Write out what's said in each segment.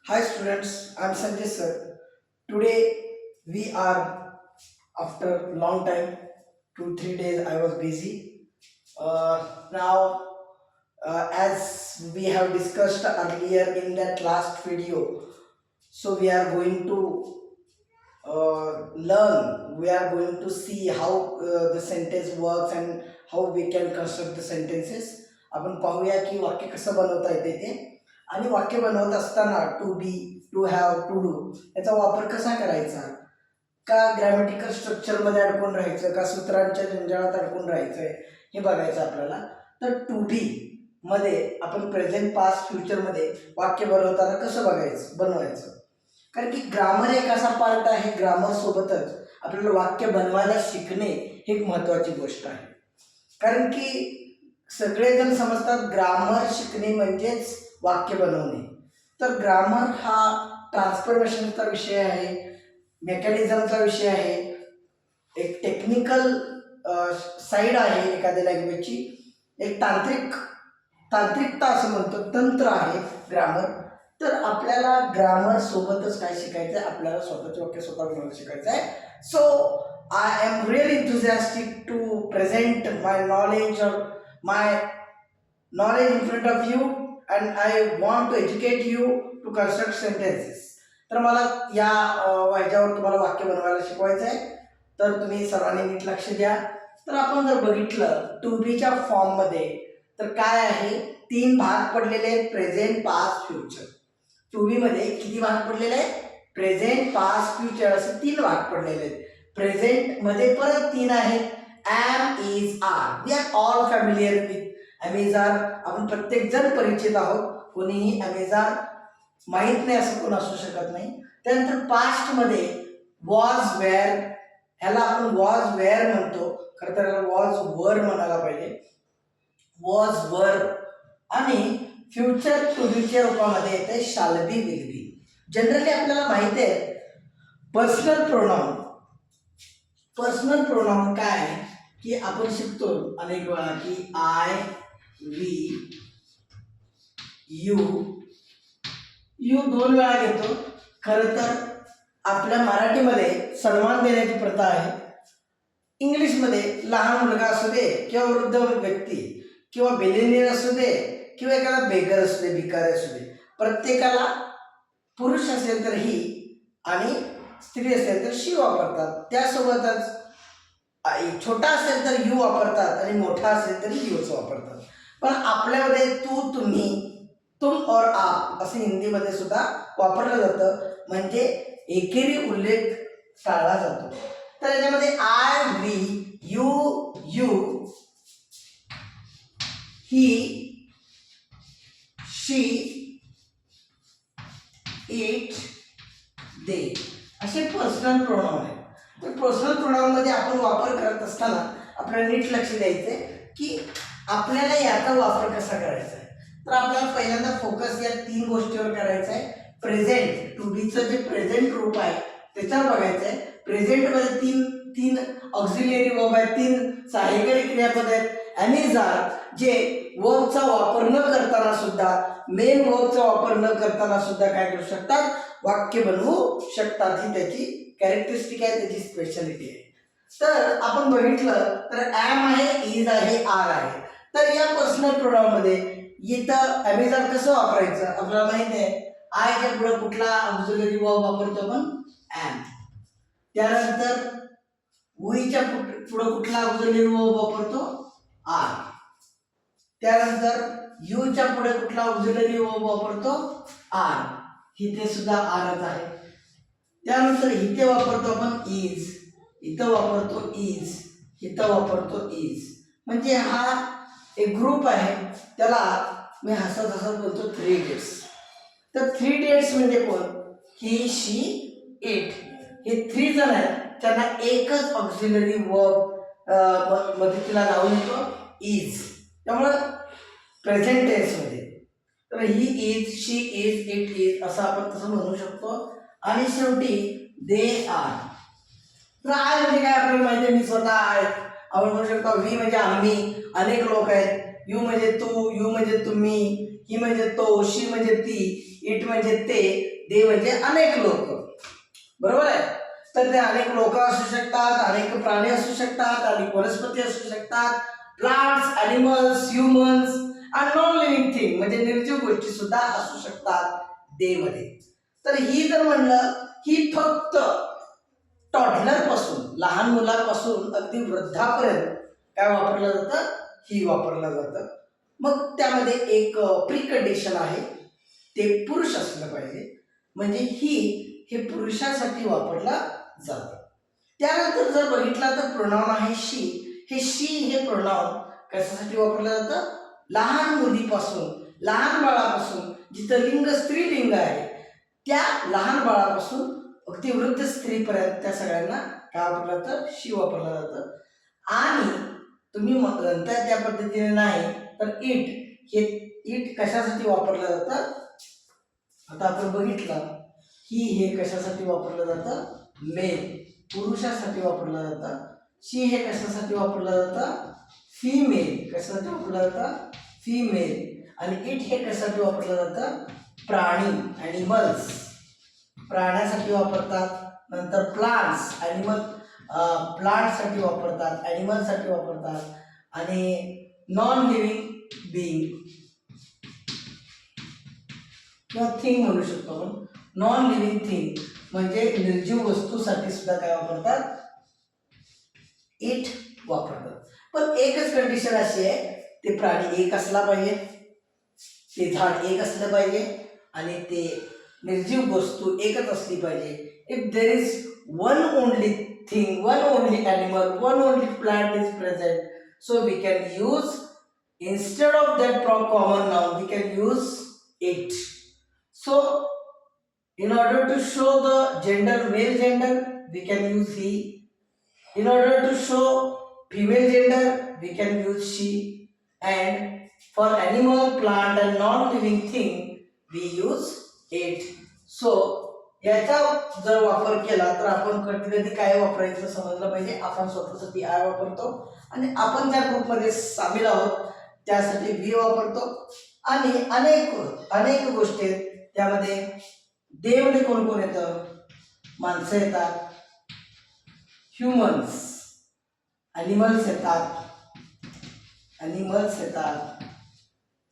Hi students, I am Sanjay sir. Today we are after long time, 2 3 days I was busy. Now as we have discussed earlier in that last video, so we are going to learn. We are going to see how the sentence works and how we can construct the sentences. आपण पाहूया की वाक्य कसं बनवता येते ते आणि वाक्य बनवत असताना to be to have to do याचा वापर कसा करायचा का ग्रॅमॅटिकल स्ट्रक्चरमध्ये अडकून राहायचं का सूत्रांच्या जंजाळात अडकून राहायचं हे बघायचं आपल्याला. तर टू बी मध्ये आपण प्रेझेंट पास्ट फ्युचरमध्ये वाक्य बनवताना कसं बनवायचं कारण की ग्रामर एक असा पार्ट आहे. ग्रामर सोबतच आपल्याला वाक्य बनवायला शिकणे ही एक महत्त्वाची गोष्ट आहे. कारण की सगळेजण समजतात ग्रामर शिकणे म्हणजेच वाक्य बनवणे. तर ग्रामर हा ट्रान्सफॉर्मेशनचा विषय आहे, मेकॅनिझमचा विषय आहे, एक टेक्निकल साईड आहे एखाद्या लँग्वेजची, एक तांत्रिकता असं म्हणतो, तंत्र आहे ग्रामर. तर आपल्याला ग्रामर सोबतच काय शिकायचं आहे, आपल्याला स्वतःचे वाक्य स्वतः बनवायला शिकायचं आहे. So I am really enthusiastic to present my knowledge in front of you and I want to educate you to construct sentences. तर मला या ह्याच्यावर तुम्हाला वाक्य बनवायला शिकवायचं आहे. तर तुम्ही सर्वांनी नीट लक्ष द्या. तर आपण जर बघितलं टू बीच्या फॉर्ममध्ये तर काय आहे, 3 भाग पडलेले आहेत, present past future. To be मध्ये किती भाग पडलेले आहेत, प्रेझेंट पास्ट फ्युचर असे 3 भाग पडलेले आहेत. प्रेझेंट मध्ये परत 3 आहेत, am is are. We are all familiar with am is are. आपण प्रत्येक जण परिचित आहोत, कोणीही अमेझार माहीत नाही असं कोण असू शकत नाही. त्यानंतर पास्ट मध्ये वॉज वेअर, ह्याला आपण वॉज वेअर म्हणतो, खरं तर ह्याला वॉज वर म्हणायला पाहिजे, वॉज वर. आणि फ्युचर टू बीच्या रूपामध्ये येते shall be will be. Generally आपल्याला माहिती आहे पर्सनल प्रोनाउन. पर्सनल प्रोनाउन काय आहे की आपण शिकतो अनेक वेळा की आय, वी, यू. यू 2 वेळा घेतो. खरं तर आपल्या मराठीमध्ये सन्मान देण्याची प्रथा आहे. इंग्लिशमध्ये लहान मुलगा असू दे किंवा वृद्ध व्यक्ती किंवा बिलिनियर असू दे किंवा एखादा बेगर असू दे, भिकारी असू दे, प्रत्येकाला पुरुष असेल तर ही आणि स्त्री असेल तर शी वापरतात. त्यासोबतच छोटा असेल तर यू वापरतात आणि मोठा असेल तर यूच वापरतात. पण आपल्यामध्ये तू, तुम्ही, तुम और आप असे हिंदीमध्ये सुद्धा वापरलं जातं, म्हणजे एकेरी उल्लेख टाळला जातो. तर याच्यामध्ये I, we, you, he, she, it, they असे पर्सनल प्रोनाउन आहे. तर पर्सनल प्रोनाउन मध्ये आपण वापर करत असताना आपल्याला नीट लक्ष द्यायचंय की आपल्याला याचा वापर कसा करायचा आहे. तर आपल्याला पहिल्यांदा फोकस या 3 गोष्टीवर करायचा आहे. प्रेझेंट, टू बीचं जे प्रेझेंट रूप आहे त्याच्यावर बघायचं आहे. प्रेझेंटमध्ये तीन ऑक्झिलियरी वर्ब आहेत, 3 सहाय्यकारी क्रियापद आहेत. अमेझार जे वर्बचा वापर न करताना सुद्धा, मेन वर्बचा वापर न करताना सुद्धा काय करू शकतात, वाक्य बनवू शकतात. ही त्याची कॅरेक्टरिस्टिक आहे, त्याची स्पेशालिटी आहे. तर आपण बघितलं तर एम आहे, इज आहे, आर आहे. तर या पर्सनल प्रोनाउन मध्ये इथं अमेझार कसं वापरायचं आपल्याला माहिती आहे. आयच्या पुढे कुठला ऑक्झिलरी वर्ब वापरतो आपण, एम. त्यानंतर वीच्या पुढे कुठला ऑक्झिलरी वर्ब वापरतो, आर. त्यानंतर यूच्या पुढे कुठला ऑक्झिलरी वर्ब वापरतो, आर. इथे सुद्धा आरच आहे. त्यानंतर इथे वापरतो आपण इज, इथं वापरतो इज, इथं वापरतो इज. म्हणजे हा एक ग्रुप आहे, त्याला मी हसत बोलतो 3 डेट्स. तर 3 डेट्स म्हणजे कोण, ही, शी, इट. हे 3 जण आहेत, त्यांना एकच ऑक्झिलरी वर्ब मदतीला लावून येतो, इज. त्यामुळं प्रेझेंट टेन्समध्ये तर ही is, she is, it is असं आपण तसं म्हणू शकतो. आणि शेवटी दे आर. तर आय म्हणजे काय आपल्याला माहिती आहे, मी स्वतः आहे. आपण म्हणू शकतो वी म्हणजे आम्ही, अनेक लोक आहेत. यू म्हणजे तू, यू म्हणजे तुम्ही, ही म्हणजे तो, शी म्हणजे ती, इट म्हणजे ते, दे म्हणजे अनेक लोक, बरोबर आहे. तर ते अनेक लोक असू शकतात, अनेक प्राणी असू शकतात, अनेक वनस्पती असू शकतात, प्लांट्स, ॲनिमल्स, ह्युमन्स आणि नॉन लिव्हिंग थिंग म्हणजे निर्जीव गोष्टी सुद्धा असू शकतात दे मध्ये. तर ही जर म्हणलं ही फक्त टॉडलर पासून, लहान मुलापासून अगदी वृद्धापर्यंत काय वापरलं जातं, ही वापरलं जातं. मग त्यामध्ये एक प्रिकंडिशन आहे, ते पुरुष असलं पाहिजे, म्हणजे ही हे पुरुषासाठी वापरलं जातं. त्यानंतर जर बघितला तर प्रोनाउन आहे शी. हे शी हे प्रोनाउन कशासाठी वापरलं जातं, लहान मुलीपासून, लहान बाळापासून, जिथं लिंग स्त्रीलिंग आहे त्या लहान बाळापासून अगदी वृद्ध स्त्रीपर्यंत त्या सगळ्यांना काय वापरलं जातं, शी वापरलं जातं. आणि तुम्ही म्हणताय त्या पद्धतीने नाही तर इट, हे इट कशासाठी वापरलं जातं, आता आपण बघितलं की हे कशासाठी वापरलं जातं, मेल, पुरुषासाठी वापरलं जातं. शी हे कशासाठी वापरलं जातं, फिमेल, कशासाठी वापरलं जातं, फिमेल. आणि इट हे कशासाठी वापरलं जातं, प्राणी, ॲनिमल्स, प्राण्यासाठी वापरतात. नंतर प्लांट्स, ॲनिमल, प्लांटसाठी वापरतात, ॲनिमलसाठी वापरतात. आणि नॉन लिव्हिंग बीइंग किंवा थिंग म्हणू शकतो आपण, नॉन लिव्हिंग थिंग म्हणजे निर्जीव वस्तूसाठी सुद्धा काय वापरतात, इट वापरतात. पण एकच कंडिशन अशी आहे, ते प्राणी एक असला पाहिजे, ते झाड एक असलं पाहिजे आणि ते निर्जीव वस्तू एकच असली पाहिजे. If there is one only thing, one only animal, one only plant is present, so we can use, instead of that common noun we can use it. So in order to show the gender, male gender, we can use he. In order to show female gender, we can use she. And for animal, plant and non-living thing, we use it. So याचा जर वापर केला तर आपण कधी कधी काय वापरायचं समजलं पाहिजे. आपण स्वतःसाठी आय वापरतो आणि आपण ज्या ग्रुपमध्ये सामील आहोत त्यासाठी वी वापरतो. आणि अनेक अनेक गोष्टी आहेत त्यामध्ये. दे मध्ये कोण कोण येतं, माणसं येतात, ह्युमन्स, ॲनिमल्स येतात, ॲनिमल्स येतात,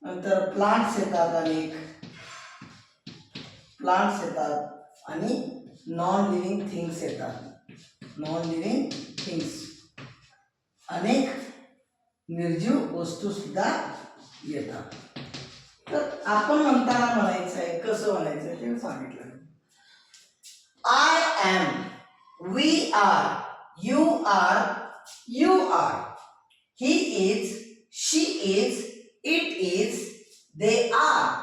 नंतर प्लांट्स येतात, अनेक प्लांट्स येतात आणि नॉन लिव्हिंग थिंग्स येतात. नॉन लिव्हिंग थिंग्स, अनेक निर्जीव वस्तू सुद्धा येतात. तर आपण म्हणताना म्हणायचं आहे, कसं म्हणायचं आहे ते सांगितलं. I am, we are, you are, you are, he is, she is, it is, they are.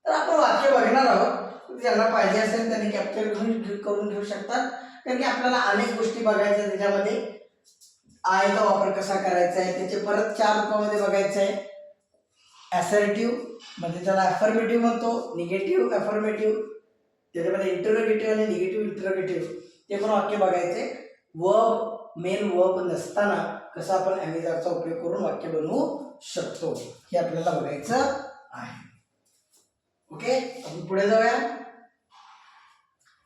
तर आपण वाक्य बघणार आहोत. ज्यांना पाहिजे असेल त्यांनी कॅप्चर करून घेऊ शकतात, कारण की आपल्याला अनेक गोष्टी बघायच्या त्याच्यामध्ये. आयचा वापर कसा करायचा आहे त्याचे परत 4 रूपामध्ये बघायचं आहे. ॲसर्टिव्ह म्हणजे त्याला ॲफर्मेटिव्ह म्हणतो, निगेटिव्ह ॲफर्मेटिव्ह, त्याच्यामध्ये इंटरोगेटिव्ह आणि निगेटिव्ह इंटरोगेटिव्ह, ते पण वाक्य बघायचे. वर्ब, मेन वर्ब नसताना कसं आपण ॲमिजारचा उपयोग करून वाक्य बनवू शकतो हे आपल्याला बघायचं आहे. ओके, आपण पुढे जाऊया.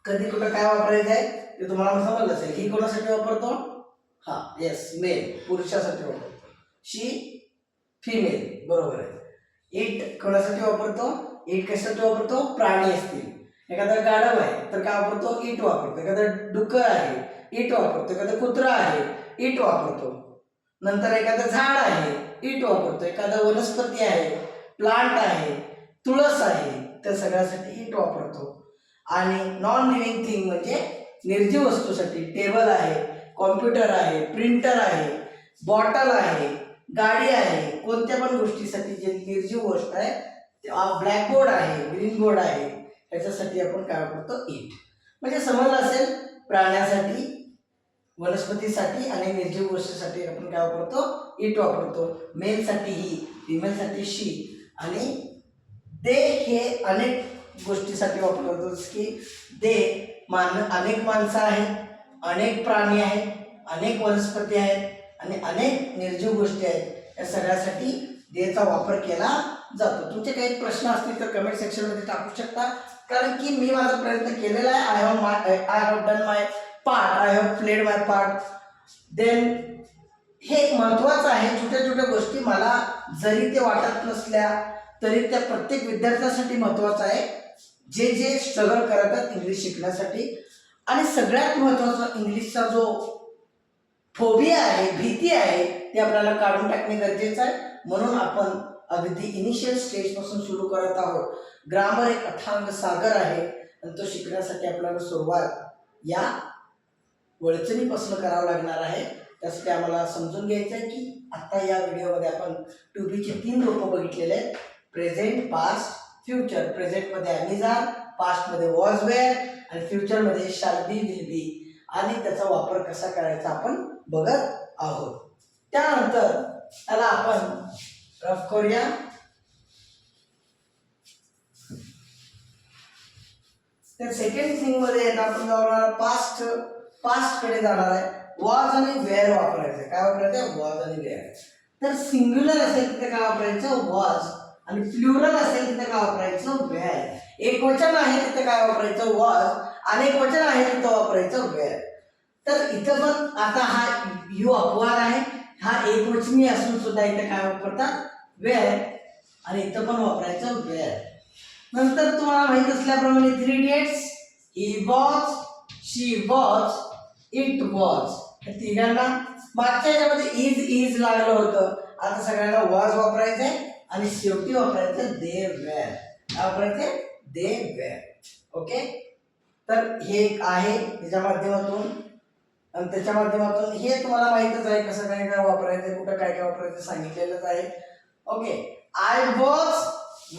कधी कुठं काय वापरायचं आहे ते तुम्हाला समजलं असेल. ही कोणासाठी वापरतो, हा येस, मेल, पुरुषासाठी वापरतो. शी फिमेल, बरोबर आहे. इट कोणासाठी वापरतो, इट कशासाठी वापरतो, प्राणी असतील. एखादा गाढव आहे तर काय वापरतो, इट वापरतो. एखादं डुक्कर आहे, इट वापरतो. एखादं कुत्रा आहे, इट वापरतो. नंतर एखादं झाड आहे, इट वापरतो. एखादं वनस्पती आहे, प्लांट आहे, तुळस आहे, त्या सगळ्यासाठी इट वापरतो. आणि नॉन लिव्हिंग थिंग म्हणजे निर्जीव वस्तूसाठी टेबल आहे, कॉम्प्युटर आहे, प्रिंटर आहे, बॉटल आहे, गाडी आहे, कोणत्या पण गोष्टीसाठी जे निर्जीव गोष्ट आहे, ब्लॅकबोर्ड आहे, ग्रीन बोर्ड आहे, याच्यासाठी आपण काय वापरतो, इट. म्हणजे समजलं असेल, प्राण्यासाठी, वनस्पतीसाठी आणि निर्जीव गोष्टीसाठी आपण काय वापरतो, इट वापरतो. मेलसाठी ही, फिमेलसाठी शी. आणि दे हे अनेक गोष्टीसाठी वापरलं जातं. जसं की दे अनेक माणसं आहेत, अनेक प्राणी आहेत, अनेक वनस्पती आहेत आणि अनेक निर्जीव गोष्टी आहेत. या सगळ्यासाठी देचा वापर केला जातो. तुमचे काही प्रश्न असतील तर कमेंट सेक्शनमध्ये टाकू शकता, कारण की मी माझा प्रयत्न केलेला आहे. I have done my part, I have played my part. Then हे एक महत्त्वाचं आहे. छोट्या छोट्या गोष्टी मला जरी ते वाटत नसल्या तरी त्या प्रत्येक विद्यार्थ्यासाठी महत्त्वाचं आहे, जे जे स्ट्रगल करतात इंग्लिश शिकण्यासाठी. आणि सगळ्यात महत्त्वाचा इंग्लिशचा जो फोबिया आहे, भीती आहे, ते आपल्याला काढून टाकणे गरजेचं आहे. म्हणून आपण अगदी इनिशियल स्टेजपासून सुरू करत आहोत. ग्रामर एक अथांग सागर आहे आणि तो शिकण्यासाठी आपल्याला सुरुवात या वळचणीपासून करावं लागणार आहे. त्यासाठी आम्हाला समजून घ्यायचं आहे की आता या व्हिडिओमध्ये आपण टू बीचे 3 रूपं बघितलेले आहेत: प्रेझेंट, पास्ट, फ्युचर. प्रेझेंटमध्ये ॲमेझॉन, पास्टमध्ये वॉज वेअर आणि फ्युचरमध्ये शाल बी, विल बी. आणि त्याचा वापर कसा करायचा आपण बघत आहोत. त्यानंतर त्याला आपण रफ करूया. तर सेकंड थिंग मध्ये आपण जाणार पास्ट कडे जाणार आहे. वॉज आणि वेअर वापरायचं. काय वापरायचं? वॉज आणि वेअर. तर सिंग्युलर असेल तिथे काय वापरायचं? वॉज. आणि प्लुरल असेल तिथे काय वापरायचं? वेअर. एकवचन आहे तिथे काय वापरायचं? वॉज. अनेक वचन आहे तिथे वापरायचं वेअर. तर इथं पण आता हा यू अपवाद आहे. हा एकवचनी असून सुद्धा इथे काय वापरतात? वेअर. आणि इथं पण वापरायचं वेअर. नंतर तुम्हाला माहित असल्याप्रमाणे 3 idiots, he was, she was, it was. या तिघांना मागच्या याच्यामध्ये इज लागलं होतं. आता सगळ्यांना वॉज वापरायचंय आणि शेवटी वापरायचं दे वेअर. काय वापरायचं? They were. ओके. तर हे एक आहे त्याच्या माध्यमातून. आणि त्याच्या माध्यमातून हे तुम्हाला माहितच आहे कसं काय काय वापरायचं, कुठं काय काय वापरायचं सांगितलेलंच आहे. Okay. I was,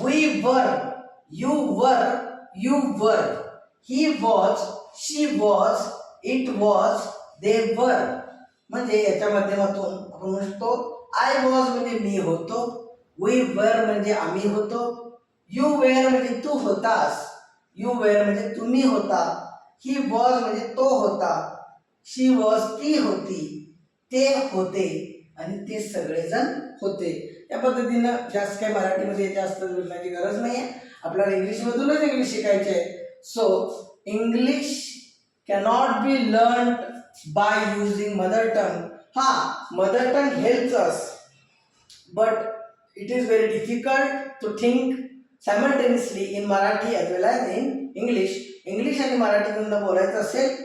we were, you were, you were, he was, she was, it was, they were. म्हणजे याच्या माध्यमातून आपण म्हणतो आय वॉज म्हणजे मी होतो, वी वर म्हणजे आम्ही होतो, यू वेअर म्हणजे तू होतास, यू वेअर म्हणजे तुम्ही होता, ही वॉज म्हणजे तो होता, शी वॉज ती होती, ते होते आणि ते सगळेजण होते. या पद्धतीनं जास्त काही मराठीमध्ये जास्त बोलण्याची गरज नाही आहे. आपल्याला इंग्लिशमधूनच इंग्लिश शिकायचे आहे. So English cannot be learn by using mother tongue. Mother tongue helps us, but it is very difficult to think simultaneously in Marathi as well as in English. English आणि मराठीतून बोलायचं असेल,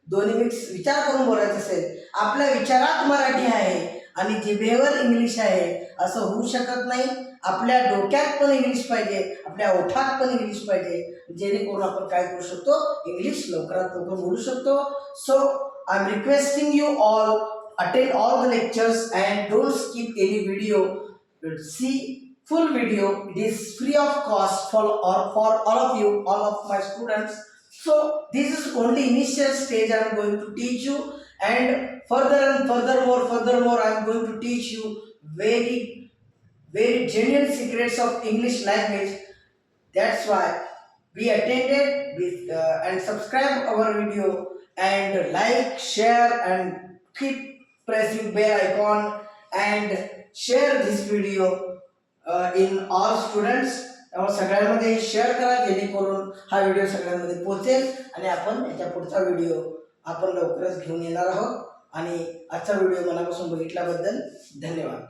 दोन्ही मिक्स विचार करून बोलायचं असेल, आपल्या विचारात मराठी आहे आणि जिभेवर इंग्लिश आहे असं होऊ शकत नाही. आपल्या डोक्यात पण इंग्लिश पाहिजे, आपल्या ओठात पण इंग्लिश पाहिजे, जेणेकरून आपण काय करू शकतो? इंग्लिश लवकरात लवकर बोलू शकतो. So I am requesting you all, attend all the lectures and don't skip any video. See full video. It is free of cost for all of you, all of my students. So this is only initial stage I am going to teach you, and furthermore I am going to teach you very genuine secrets of English language. That's why be attended and subscribe our video and like, share and keep pressing bell icon and share this video in all students. त्यामुळे सगळ्यांमध्ये share करा जेणेकरून हा video सगळ्यांमध्ये पोहोचेल आणि आपण याच्या पुढचा व्हिडिओ आपण लवकरच घेऊन येणार आहोत. आणि आजचा व्हिडिओ मनापासून बघितल्याबद्दल धन्यवाद.